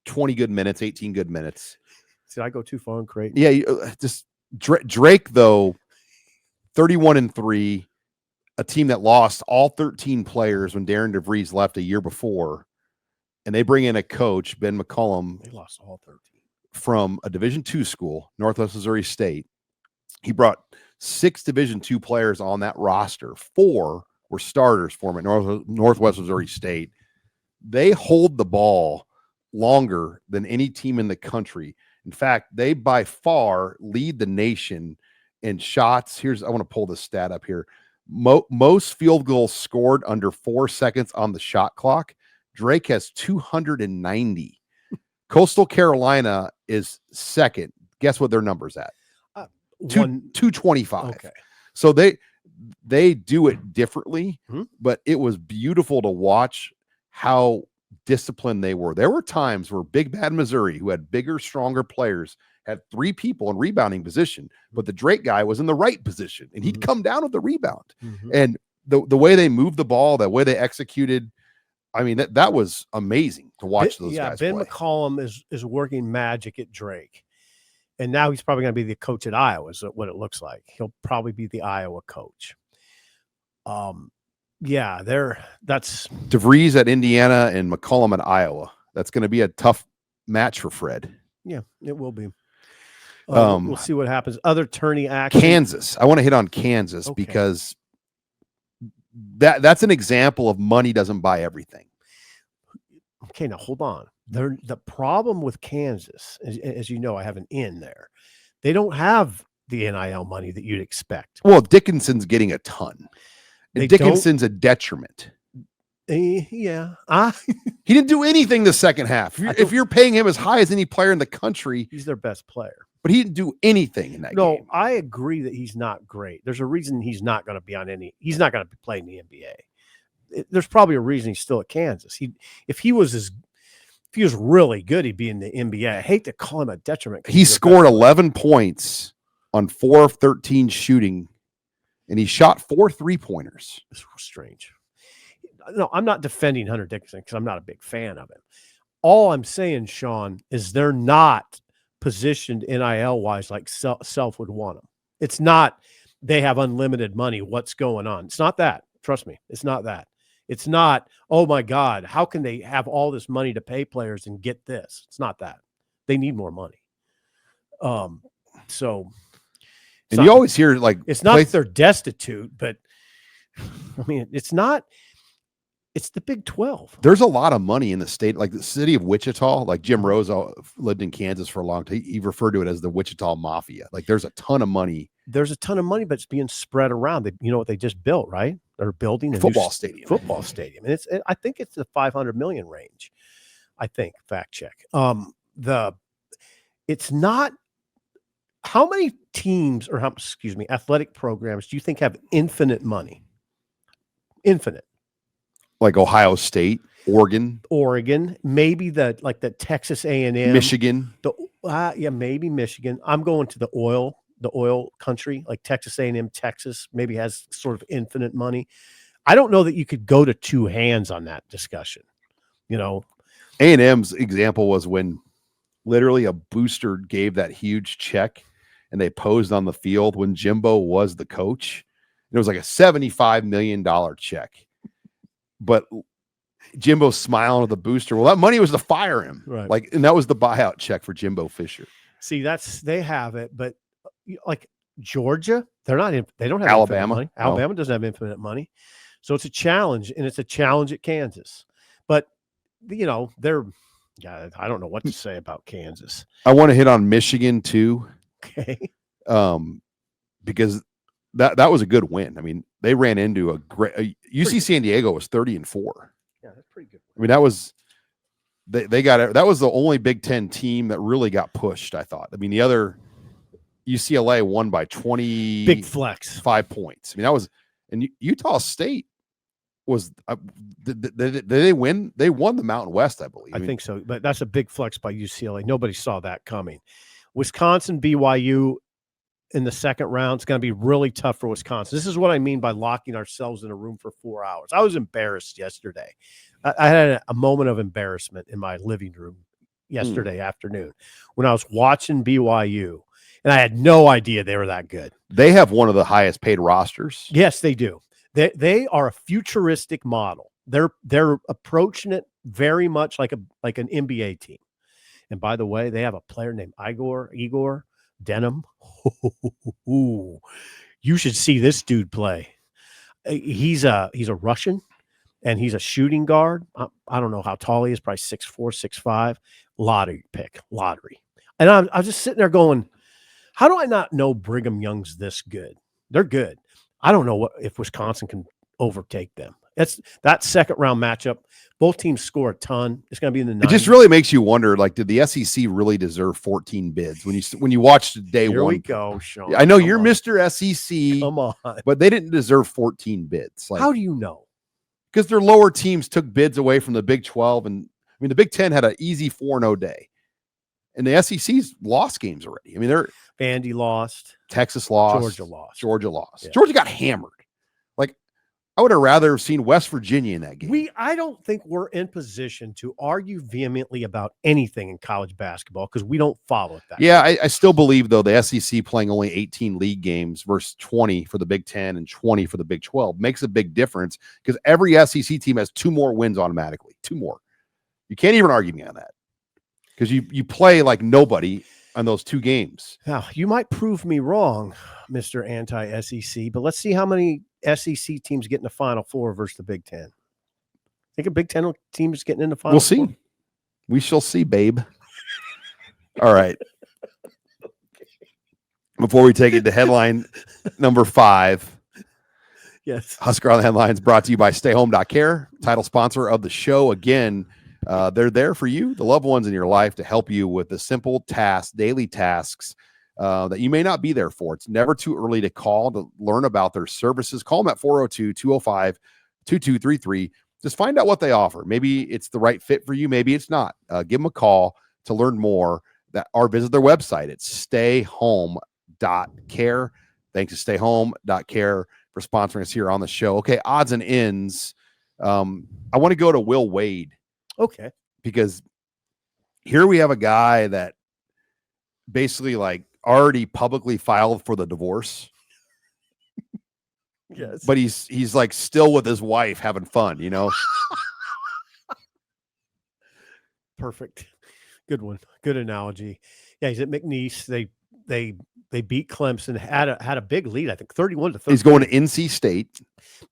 20 good minutes, 18 good minutes. Did I go too far on Creighton? Yeah, just Drake though, 31-3. A team that lost all 13 players when Darren DeVries left a year before, and they bring in a coach, Ben McCollum. They lost all 13 from a Division II school, Northwest Missouri State. He brought 6 Division II players on that roster. 4 were starters for him at Northwest Missouri State. They hold the ball longer than any team in the country. In fact, they by far lead the nation in shots. I want to pull this stat up here. Most field goals scored under 4 seconds on the shot clock. Drake has 290. Coastal Carolina is second. Guess what their number's at? 225. Okay. So they do it differently, but it was beautiful to watch how disciplined they were. There were times where Big Bad Missouri, who had bigger, stronger players, had 3 people in rebounding position, but the Drake guy was in the right position, and he'd come down with the rebound. And the way they moved the ball, the way they executed, I mean, that was amazing to watch those guys Ben play. McCollum is working magic at Drake, and now he's probably going to be the coach at Iowa, is what it looks like. He'll probably be the Iowa coach. Yeah, that's DeVries at Indiana and McCollum at Iowa. That's going to be a tough match for Fred. Yeah, it will be. We'll see what happens. Other tourney action. Kansas. I want to hit on Kansas because that's an example of money doesn't buy everything. Okay, now hold on. The problem with Kansas, as you know, I have an in there. They don't have the NIL money that you'd expect. Well, Dickinson's getting a ton. And They Dickinson's a detriment. Yeah. He didn't do anything the second half. If you're paying him as high as any player in the country, he's their best player. But he didn't do anything in that game. No, I agree that he's not great. There's a reason he's not going to be he's not going to play in the NBA. There's probably a reason he's still at Kansas. If he was really good, he'd be in the NBA. I hate to call him a detriment. He scored 11 points on 4 of 13 shooting, and he shot 4 3-pointers. This was strange. No, I'm not defending Hunter Dickinson because I'm not a big fan of him. All I'm saying, Sean, is they're not positioned NIL-wise like Self would want them. It's not they have unlimited money. What's going on? It's not that. Trust me, it's not that. It's not, oh, my God, how can they have all this money to pay players and get this? It's not that. They need more money. So – and you always hear like – it's not that they're destitute, but, I mean, it's not – it's the Big 12. There's a lot of money in the state, like the city of Wichita. Like Jim Rose lived in Kansas for a long time. He referred to it as the Wichita Mafia. Like there's a ton of money. There's a ton of money, but it's being spread around. You know what they just built, right? They're building a football stadium. And I think it's the 500 million range. I think, fact check. It's not. How many teams or athletic programs do you think have infinite money? Infinite. Like Ohio State, Oregon, maybe the Texas A&M, Michigan. Maybe Michigan. I'm going to the oil country, like Texas A&M, Texas maybe has sort of infinite money. I don't know that you could go to two hands on that discussion. You know, A&M's example was when literally a booster gave that huge check and they posed on the field when Jimbo was the coach. It was like a $75 million check. But Jimbo's smiling at the booster. Well, that money was to fire him. Right. Like, and that was the buyout check for Jimbo Fisher. See, they have it, but like Georgia, they don't have Alabama. Money. Alabama doesn't have infinite money. So it's a challenge, and it's a challenge at Kansas. But I don't know what to say about Kansas. I want to hit on Michigan too. Okay. Because that was a good win. I mean, they ran into a great UC San Diego was 30-4. Yeah, that's pretty good. I mean, that was they got it. That was the only Big Ten team that really got pushed, I thought. I mean, the other UCLA won by 20 big flex 5 points. I mean, that was, and Utah State was did they win? They won the Mountain West, I believe. I think so, but that's a big flex by UCLA. Nobody saw that coming. Wisconsin, BYU in the second round. It's going to be really tough for Wisconsin. This is what I mean by locking ourselves in a room for 4 hours. I was embarrassed yesterday. I had a moment of embarrassment in my living room yesterday afternoon when I was watching BYU, and I had no idea they were that good. They have one of the highest paid rosters. Yes, they do. They are a futuristic model. They're approaching it very much like an NBA team. And by the way, they have a player named Igor Denham. You should see this dude play. He's a Russian, and he's a shooting guard. I don't know how tall he is, probably 6'4", 6'5". Lottery pick. And I was just sitting there going, how do I not know Brigham Young's this good? They're good. I don't know if Wisconsin can overtake them. It's that second round matchup. Both teams score a ton. It's going to be in the 90s. It just really makes you wonder, like, did the SEC really deserve 14 bids when you watched day Here one? we go, Sean. I know you're Mr. SEC. Come on. But they didn't deserve 14 bids. Like, how do you know? Because their lower teams took bids away from the Big 12. And I mean, the Big 10 had an easy 4-0 day. And the SEC's lost games already. I mean, Vandy lost. Texas lost. Georgia lost. Yeah. Georgia got hammered. Like, I would have rather seen West Virginia in that game. I don't think we're in position to argue vehemently about anything in college basketball because we don't follow it that Yeah, I still believe, though, the SEC playing only 18 league games versus 20 for the Big 10 and 20 for the Big 12 makes a big difference because every SEC team has 2 more wins automatically. 2 more. You can't even argue me on that because you play like nobody on those 2 games. Now, you might prove me wrong, Mr. Anti-SEC, but let's see how many SEC teams get in the Final Four versus the Big Ten. Think a Big Ten team is getting in the Final Four? We'll see. We shall see, babe. All right. Before we take it to headline number 5, Yes. Husker on the Headlines brought to you by StayHome.Care, title sponsor of the show. Again, they're there for you, the loved ones in your life, to help you with the simple tasks, daily tasks that you may not be there for. It's never too early to call to learn about their services. Call them at 402-205-2233. Just find out what they offer. Maybe it's the right fit for you. Maybe it's not. Give them a call to learn more, or visit their website. It's StayHome.Care. Thanks to StayHome.Care for sponsoring us here on the show. Okay, odds and ends. I want to go to Will Wade. Okay. Because here we have a guy that basically like already publicly filed for the divorce. Yes. But he's like still with his wife having fun, you know? Perfect. Good one. Good analogy. Yeah, he's at McNeese. They beat Clemson, had a big lead, I think 31-13. He's going to NC State.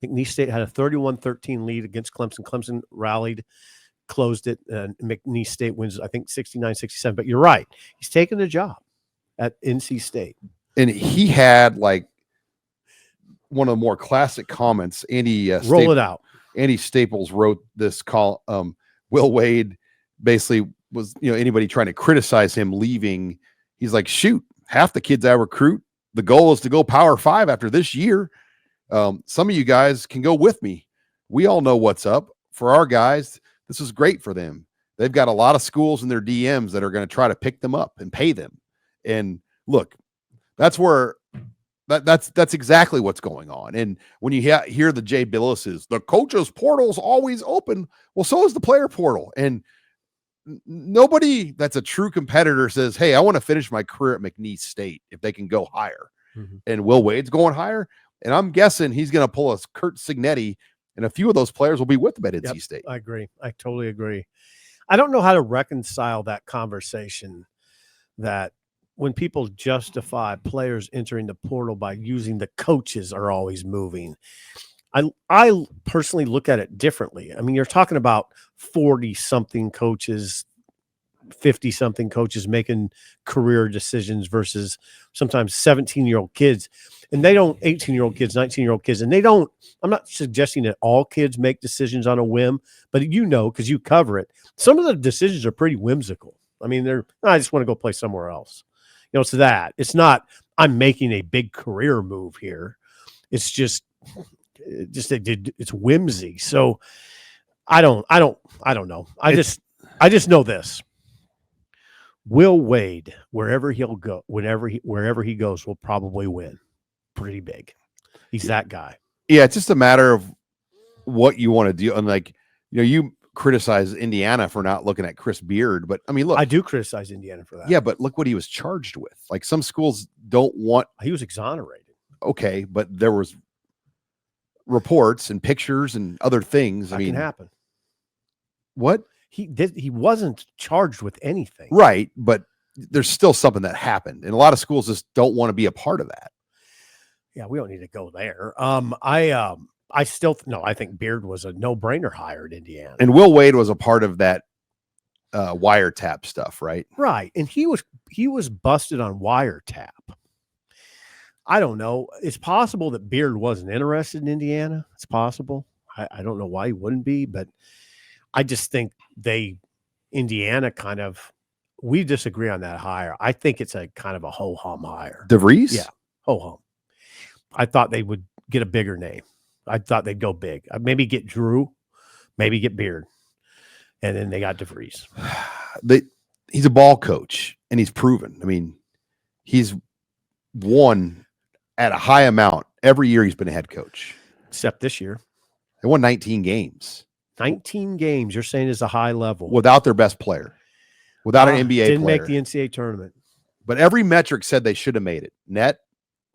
McNeese State had a 31-13 lead against Clemson. Clemson rallied, closed it, and McNeese State wins, I think, 69-67. But you're right. He's taking the job at NC State. And he had like one of the more classic comments. Roll it out. Andy Staples wrote this call. Will Wade basically was, anybody trying to criticize him leaving, he's like, shoot, half the kids I recruit, the goal is to go Power 5 after this year. Some of you guys can go with me. We all know what's up. For our guys, this is great for them. They've got a lot of schools in their DMs that are going to try to pick them up and pay them. And look, that's where that's exactly what's going on. And when you hear the Jay Billis's, the coaches portal's always open. Well, so is the player portal. And nobody that's a true competitor says, hey, I want to finish my career at McNeese State if they can go higher. Mm-hmm. And Will Wade's going higher. And I'm guessing he's going to pull a Kurt Signetti, and a few of those players will be with him at NC State. I agree. I totally agree. I don't know how to reconcile that conversation that when people justify players entering the portal by using the coaches are always moving. I personally look at it differently. I mean, you're talking about 40-something coaches, 50-something coaches making career decisions versus sometimes 17-year-old kids. And they don't, 18-year-old kids, 19-year-old kids, and they don't, I'm not suggesting that all kids make decisions on a whim, but because you cover it, some of the decisions are pretty whimsical. I mean, I just want to go play somewhere else. It's that. It's not, I'm making a big career move here. It's it's whimsy. So I don't know. I just know this. Will Wade, wherever he'll go, wherever he goes, will probably win pretty big. He's that guy. Yeah, it's just a matter of what you want to do. And like, you criticize Indiana for not looking at Chris Beard, but I mean, look, I do criticize Indiana for that. Yeah, but look what he was charged with. Like, some schools don't want. He was exonerated. Okay, but there was reports and pictures and other things. That can happen. What? He wasn't charged with anything. Right, but there's still something that happened. And a lot of schools just don't want to be a part of that. Yeah, we don't need to go there. I think Beard was a no-brainer hire at Indiana. And Will Wade was a part of that wiretap stuff, right? Right. And he was busted on wiretap. I don't know. It's possible that Beard wasn't interested in Indiana. It's possible. I don't know why he wouldn't be, but I just think Indiana we disagree on that hire. I think it's a kind of a ho-hum hire. DeVries? Yeah, ho-hum. I thought they would get a bigger name. I thought they'd go big. Maybe get Drew, maybe get Beard. And then they got DeVries. He's a ball coach, and he's proven. I mean, he's won at a high amount every year he's been a head coach. Except this year. They won 19 games. 19 games, you're saying, is a high level. Without their best player. Without an NBA didn't player. Make the NCAA tournament. But every metric said they should have made it. Net,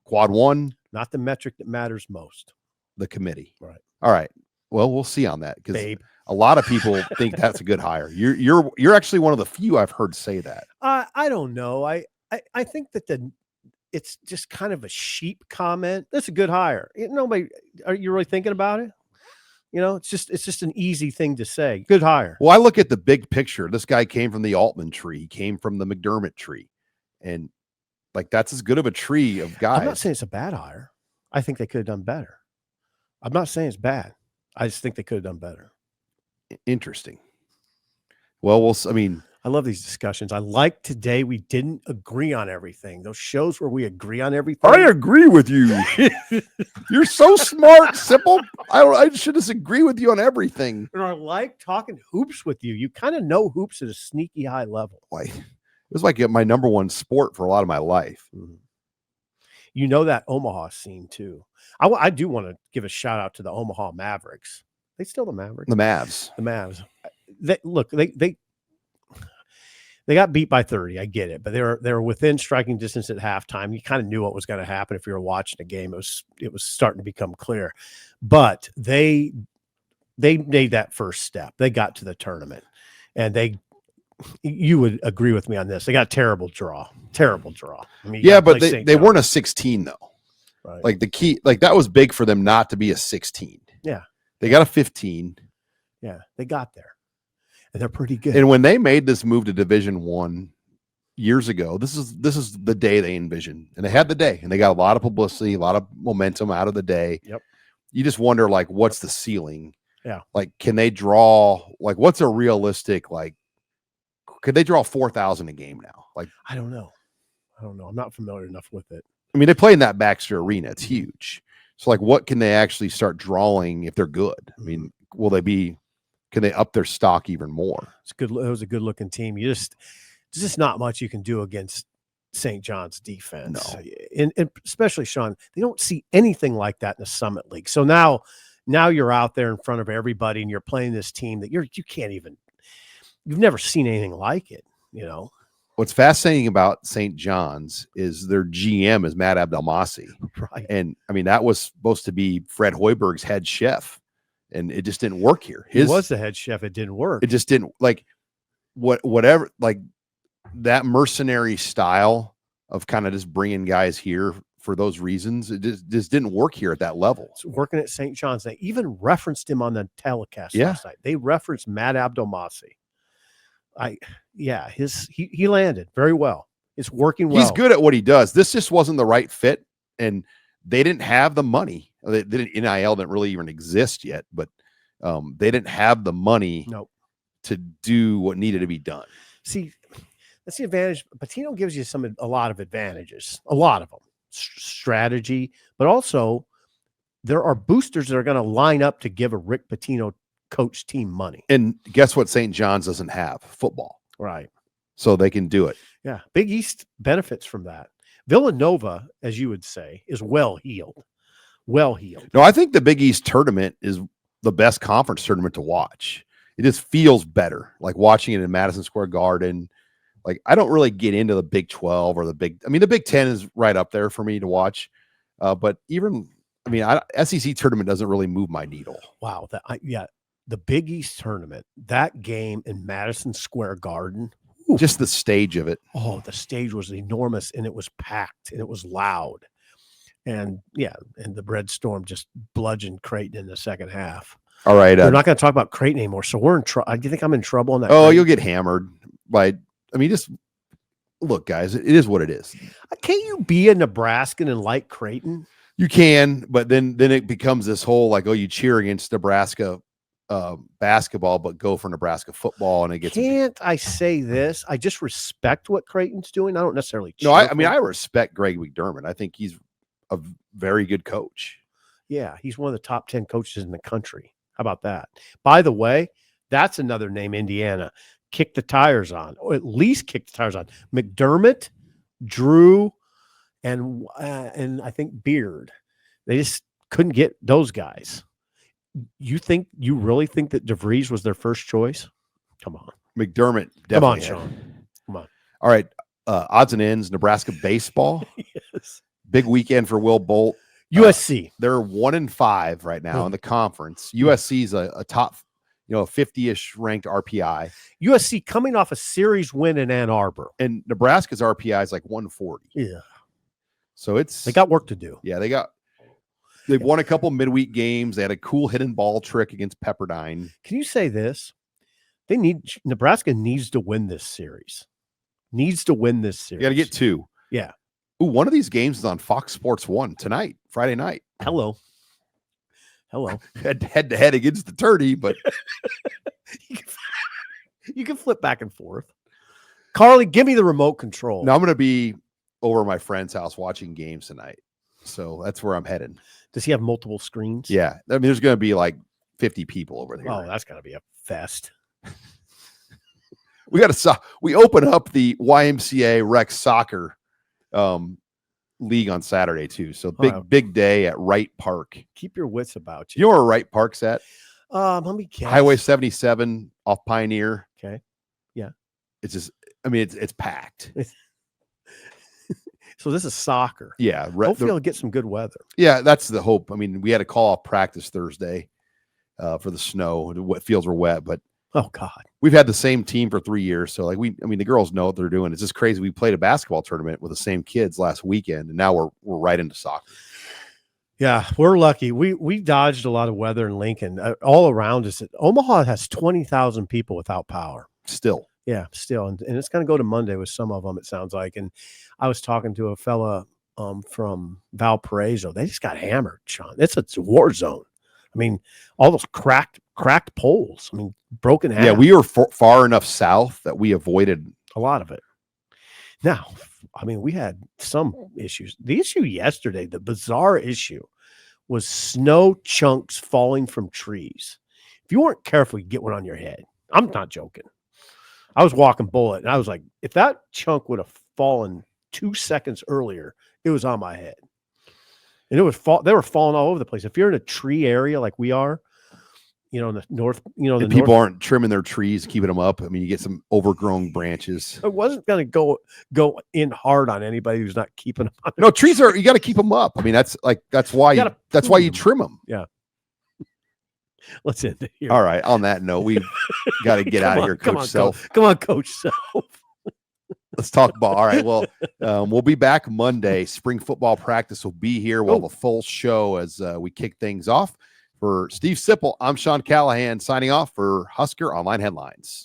quad one. Not the metric that matters most. The committee. Right. All right. Well, we'll see on that, because a lot of people think that's a good hire. You're actually one of the few I've heard say that. I don't know. I think that it's just kind of a sheep comment. That's a good hire. Nobody, are you really thinking about it? It's just an easy thing to say. Good hire. Well, I look at the big picture. This guy came from the Altman tree. He came from the McDermott tree. And Like that's as good of a tree of guys. I'm not saying it's a bad hire. I think they could have done better. I'm not saying it's bad. I just think they could have done better. Interesting. Well, I mean, I love these discussions. I like today we didn't agree on everything. Those shows where we agree on everything. I agree with you. You're so smart, Simple. I should just agree with you on everything. And I like talking hoops with you. You kind of know hoops at a sneaky high level. Like it was like my number one sport for a lot of my life. Mm-hmm. You know that Omaha scene too. I do want to give a shout out to the Omaha Mavericks. They still the Mavericks. The Mavs. The Mavs. They got beat by 30. I get it, but they were within striking distance at halftime. You kind of knew what was going to happen if you were watching the game. It was starting to become clear, but they made that first step. They got to the tournament, and you would agree with me on this. They got a terrible draw. I mean, yeah, but they weren't a 16 though. Right. Like the key, like that was big for them not to be a 16. Yeah, they got a 15. Yeah, they got there. And they're pretty good. And when they made this move to Division I years ago, this is the day they envisioned. And they had the day, and they got a lot of publicity, a lot of momentum out of the day. Yep. You just wonder, like, what's the ceiling? Yeah. Like, can they draw, like, what's a realistic, like, could they draw 4,000 a game now? Like, I don't know. I'm not familiar enough with it. I mean, they play in that Baxter Arena. It's huge. So, like, what can they actually start drawing if they're good? I mean, can they up their stock even more? It's good. It was a good looking team. There's just not much you can do against St. John's defense. No. And especially Sean, they don't see anything like that in the Summit League. So now you're out there in front of everybody and you're playing this team that you've never seen anything like it, you know. What's fascinating about St. John's is their GM is Matt Abdelmassi. Right. And I mean, that was supposed to be Fred Hoiberg's head chef. And it just didn't work here. He was the head chef. It didn't work. It just didn't, like, whatever, like that mercenary style of kind of just bringing guys here for those reasons. It just didn't work here at that level. It's working at St. John's. They even referenced him on the telecast last night. They referenced Matt Abdelmassi. He landed very well. It's working well. He's good at what he does. This just wasn't the right fit. And they didn't have the money. NIL didn't really even exist yet, but they didn't have the money to do what needed to be done. See, that's the advantage. Pitino gives you a lot of advantages, a lot of them, strategy, but also there are boosters that are going to line up to give a Rick Pitino coach team money. And guess what? St. John's doesn't have football. Right. So they can do it. Yeah. Big East benefits from that. Villanova, as you would say, is well-heeled. No, I think the Big East tournament is the best conference tournament to watch. It just feels better, like watching it in Madison Square Garden. Like, I don't really get into the Big 12 or the Big 10 is right up there for me to watch. But even, SEC tournament doesn't really move my needle. Wow. The Big East tournament, that game in Madison Square Garden. Ooh, just the stage of it. Oh, the stage was enormous and it was packed and it was loud. And the Red Storm just bludgeoned Creighton in the second half. All right. We're not going to talk about Creighton anymore. So we're in trouble. Do you think I'm in trouble on that? Oh, you'll get hammered. Just look, guys, it is what it is. Can't you be a Nebraskan and like Creighton? You can, but then it becomes this whole, like, oh, you cheer against Nebraska basketball, but go for Nebraska football. And it gets. Can't I say this? I just respect what Creighton's doing. I don't necessarily. No, I respect Greg McDermott. I think he's a very good coach. Yeah, he's one of the top 10 coaches in the country. How about that? By the way, that's another name Indiana kicked the tires on, or at least kicked the tires on. McDermott, Drew, and I think Beard. They just couldn't get those guys. You really think that DeVries was their first choice? Come on. McDermott definitely. Come on, Sean. Come on. All right. Odds and ends, Nebraska baseball. Yes. Big weekend for Will Bolt. USC. They're 1-5 right now in the conference. USC's a top, 50-ish ranked RPI. USC coming off a series win in Ann Arbor. And Nebraska's RPI is like 140. Yeah. So they got work to do. Yeah, they've won a couple midweek games. They had a cool hidden ball trick against Pepperdine. Can you say this? Nebraska needs to win this series. You got to get 2. Yeah. Ooh, one of these games is on Fox Sports 1 tonight, Friday night. Hello. Head to head against the tourney, but you can flip back and forth. Carly, give me the remote control. no, I'm going to be over at my friend's house watching games tonight. So that's where I'm heading. Does he have multiple screens? Yeah. I mean, there's going to be like 50 people over there. Oh, that's got to be a fest. We open up the YMCA Rec Soccer league on Saturday too. So big day at Wright Park. Keep your wits about you. You know where Wright Park's at? Let me guess. Highway 77 off Pioneer. Okay. Yeah. It's just, I mean, it's packed. So this is soccer. Yeah. Hopefully it'll get some good weather. Yeah, that's the hope. I mean, we had to call off practice Thursday for the snow. The fields were wet, but oh God, we've had the same team for 3 years. So the girls know what they're doing. It's just crazy. We played a basketball tournament with the same kids last weekend, and now we're right into soccer. Yeah, we're lucky. We dodged a lot of weather in Lincoln. All around us, Omaha has 20,000 people without power. Still. Yeah, still. And it's going to go to Monday with some of them, it sounds like. And I was talking to a fella from Valparaiso. They just got hammered, Sean. It's a war zone. I mean, all those cracked poles. I mean, broken half. Yeah, we were far enough south that we avoided a lot of it. Now, I mean, we had some issues. The issue yesterday, the bizarre issue, was snow chunks falling from trees. If you weren't careful, you get one on your head. I'm not joking. I was walking Bullet, and I was like, if that chunk would have fallen 2 seconds earlier, it was on my head. And they were falling all over the place. If you're in a tree area like we are, in the north, people aren't trimming their trees, keeping them up. I mean, you get some overgrown branches. It wasn't going to go in hard on anybody who's not keeping them on. No, trees you got to keep them up. I mean, that's why you trim them. Yeah. Let's end it here. All right. On that note, we got to get out of here, Coach Self. Come on, Coach Self. Let's talk ball. All right. Well, we'll be back Monday. Spring football practice will be here. We'll have a full show as we kick things off. For Steve Sipple, I'm Sean Callahan signing off for Husker Online Headlines.